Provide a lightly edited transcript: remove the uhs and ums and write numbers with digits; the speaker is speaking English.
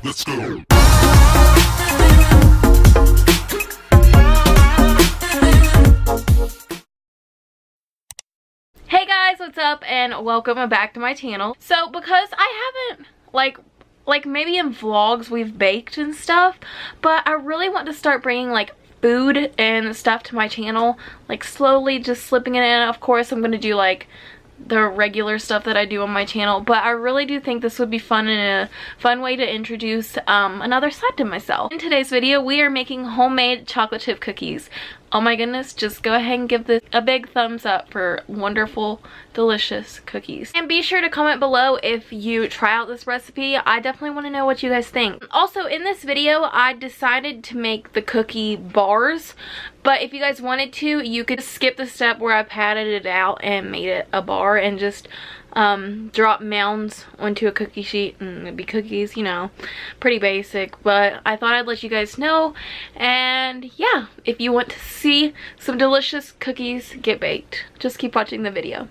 Let's go. Hey guys, what's up and welcome back to my channel. So because I haven't like maybe in vlogs we've baked and stuff, but I really want to start bringing like food and stuff to my channel, like slowly just slipping it in. Of course I'm gonna do like the regular stuff that I do on my channel, but I really do think this would be fun and a fun way to introduce another side to myself. In today's video we are making homemade chocolate chip cookies. Oh my goodness, just go ahead and give this a big thumbs up for wonderful, delicious cookies. And be sure to comment below if you try out this recipe. I definitely want to know what you guys think. Also, in this video, I decided to make the cookie bars. But if you guys wanted to, you could skip the step where I patted it out and made it a bar and just drop mounds onto a cookie sheet and it'd be cookies, you know, pretty basic. But I thought I'd let you guys know, and yeah, if you want to see some delicious cookies get baked, just keep watching the video.